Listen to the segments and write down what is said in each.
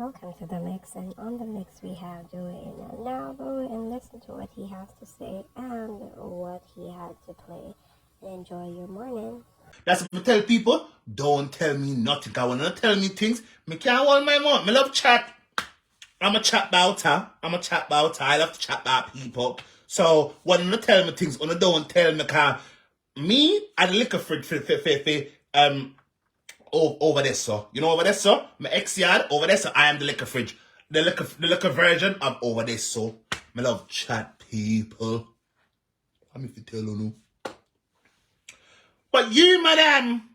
welcome to the mix. And on the mix, we have Dwayne. Now go and listen to what he has to say and what he had to play. Enjoy your morning. That's what I tell people. Don't tell me nothing. I want to tell me things. Me can't hold my mouth. Me love chat. I'm a chat bouter. I love to chat about people. So when you tell me things, when you don't tell me, cause me and the liquor fridge over there, so you know over there, so my ex yard over there, so I am the liquor fridge, the liquor version of over there, so me love chat people. I'm if you tell you no. But you, madam,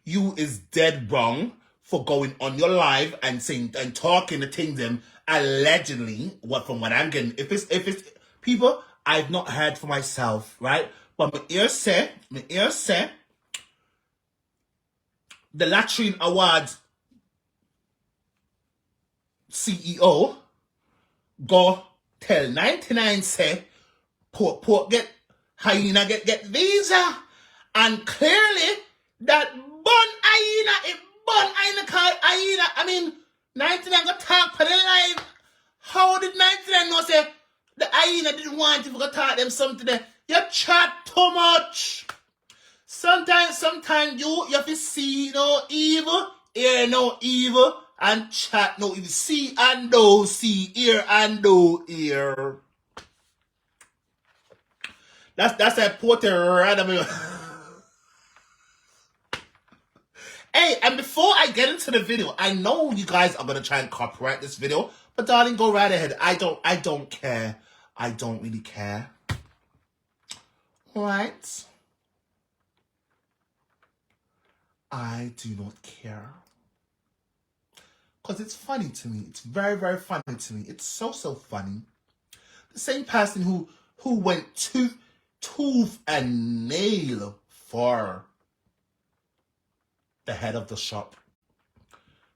you is dead wrong for going on your live and saying and talking the things them allegedly from what I'm getting. If it's people, I've not heard for myself, right? But my ear say, the Latrine Awards CEO go tell 99 say port get hyena get visa, and clearly that hyena called hyena. I mean 99 got talk for the live. How did 99 know say the hyena didn't want to go talk them something there? You chat too much. Sometimes you have to see no evil, hear no evil, and chat no evil. See and no see, hear and no hear. That's a porter random. Hey, and before I get into the video, I know you guys are gonna try and copyright this video, but darling, go right ahead. I don't care. I don't really care. Right? I do not care. Because it's funny to me. It's very, very funny to me. It's so funny. The same person who went tooth and nail for the head of the shop.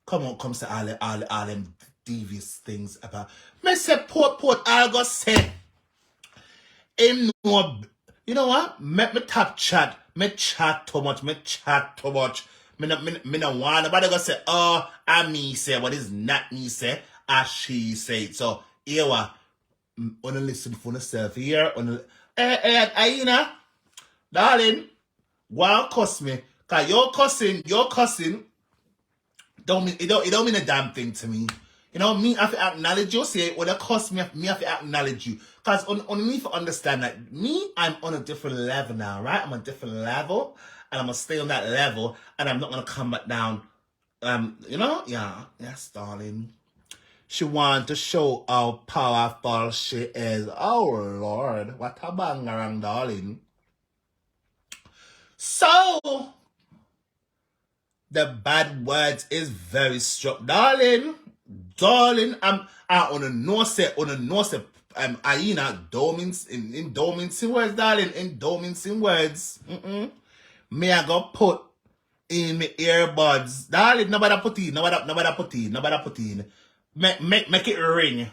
Come say all them devious things about. Me say port, I'll go say him no. You know what? Me tap chat. Me chat too much. Me no want nobody go say, oh, I me say, what is not me say, as she say. So here what? Wanna listen for yourself here. You know, darling, why cuss me? Cause your cussing don't mean it don't mean a damn thing to me. You know, me have to acknowledge you. Say when you cuss me have to acknowledge you. Cause on me for understand that me, I'm on a different level now, right? I'm on a different level, and I'm gonna stay on that level, and I'm not gonna come back down. You know, yes, darling. She want to show how powerful she is. Oh Lord, what a bangarang, darling. So the bad words is very strong, darling. I on a no say hyena domins in domins in words, darling. In domins in words. Me I go put in my earbuds, darling. Nobody put in. Make it ring.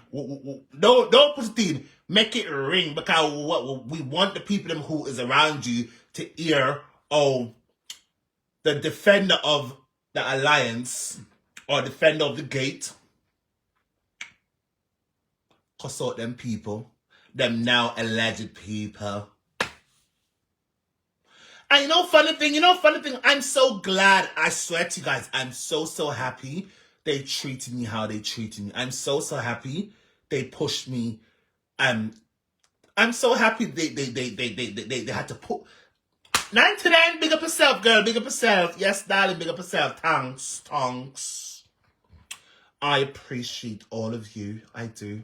Don't put it in. Make it ring, because we want the people them who is around you to hear. Oh, the defender of the alliance or defender of the gate. Consult them people, them now alleged people. And you know funny thing, I'm so glad, I swear to you guys, I'm so happy they treated me how they treated me. I'm so happy they pushed me. I'm so happy they had to put 99, big up yourself, girl, big up yourself. Yes, darling, big up yourself. Thanks. I appreciate all of you. I do.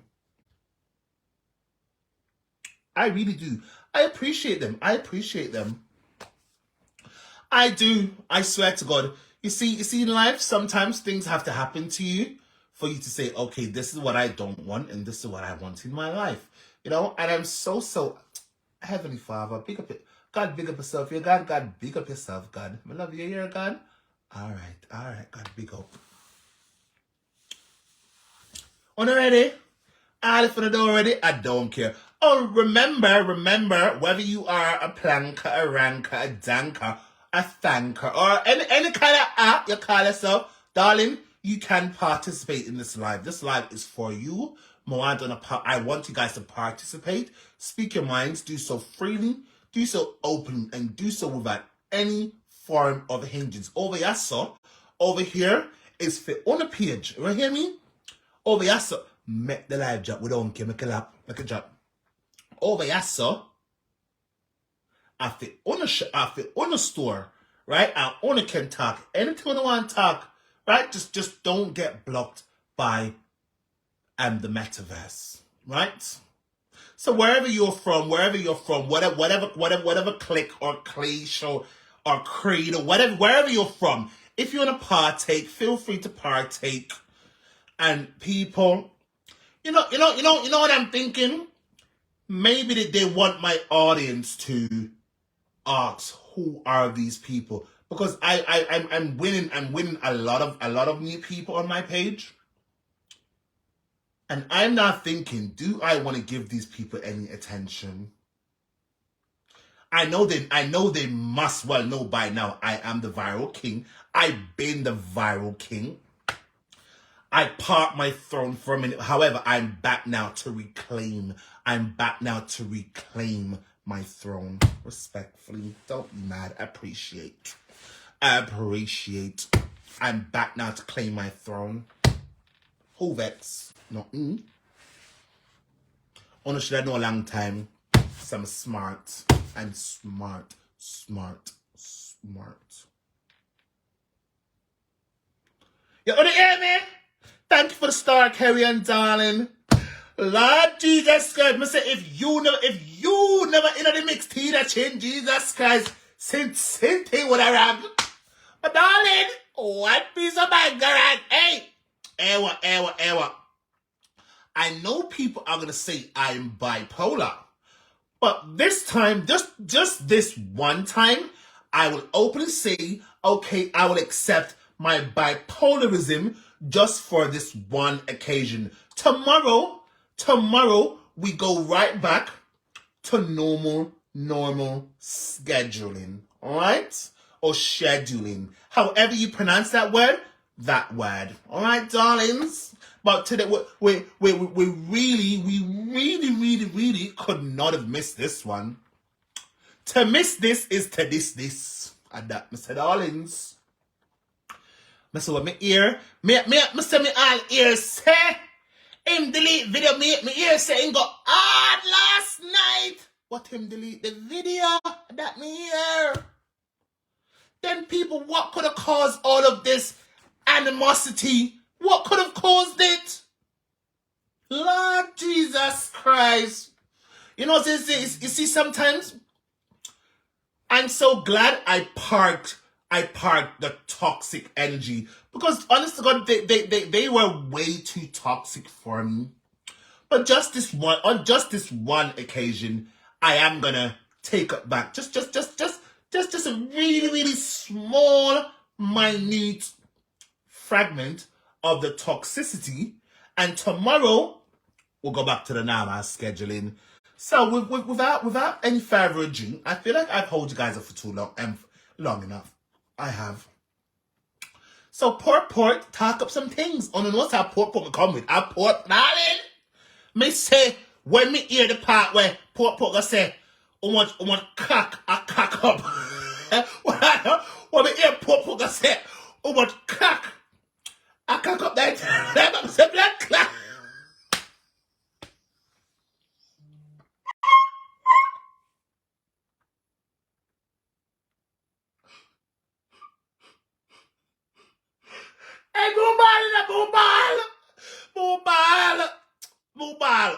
I really do. I appreciate them. I do. I swear to God. You see, in life, sometimes things have to happen to you for you to say, okay, this is what I don't want, and this is what I want in my life. You know, and I'm so Heavenly Father, big up it. God, big up yourself. Yeah, God, big up yourself, God. I love you here, God. All right, God, big up. On already? All if you don't already, I don't care. Oh, remember, whether you are a planker, a ranker, a danker, a thanker, or any kind of app you call yourself, darling, you can participate in this live. This live is for you. I want you guys to participate. Speak your minds. Do so freely. Do so openly. And do so without any form of hindrance. Over here is for on a page. You hear me? Over here, so make the live drop. We don't care. Make a lap. Make a drop. Over here, so I fit on a store, right? I on a can talk. Anything I want to talk, right? Just don't get blocked by the metaverse, right? So wherever you're from, whatever clique or clique or creed or whatever, wherever you're from, if you want to partake, feel free to partake. And people, you know what I'm thinking? Maybe they want my audience to ask, who are these people? Because I'm winning a lot of new people on my page. And I'm not thinking, do I want to give these people any attention? I know they must well know by now I am the viral king. I've been the viral king. I parked my throne for a minute. However, I'm back now to reclaim my throne. Respectfully. Don't be mad. Appreciate. I'm back now to claim my throne. Who vex? Not me. Honestly, I know a long time. So I'm smart. I'm smart. You want to hear me? Thank you for the star, Carrie and darling. Lord Jesus Christ, I say if you never in the mix tea that change Jesus Christ, since he would have rag. But darling, what piece of my garage? Hey, ewa. I know people are gonna say I'm bipolar, but this time, just this one time, I will openly say, okay, I will accept my bipolarism just for this one occasion. Tomorrow, we go right back to normal scheduling, all right? Or scheduling. However you pronounce that word, all right, darlings? But today, we really could not have missed this one. To miss this is to this. And that, Mr. Darlings. Mr. What me ear? Me all ears say. Him delete video, me ear say him go hard last night. What him delete the video? That me hear. Then people, what could have caused all of this animosity? What could have caused it? Lord Jesus Christ. You know, you see, sometimes I'm so glad I parked the toxic energy, because honest to God, they were way too toxic for me. But on just this one occasion, I am gonna take it back. Just a really small, minute fragment of the toxicity, and tomorrow we'll go back to the normal scheduling. So without any further ado, I feel like I've held you guys up for too long, long enough. I have. So port, talk up some things. On the notes how port come with. I port, darling. Me say, when me hear the part where port gonna say, I want cock up. When me hear port gonna say, I want cock up that. That say blood clot. Hey, boom ball.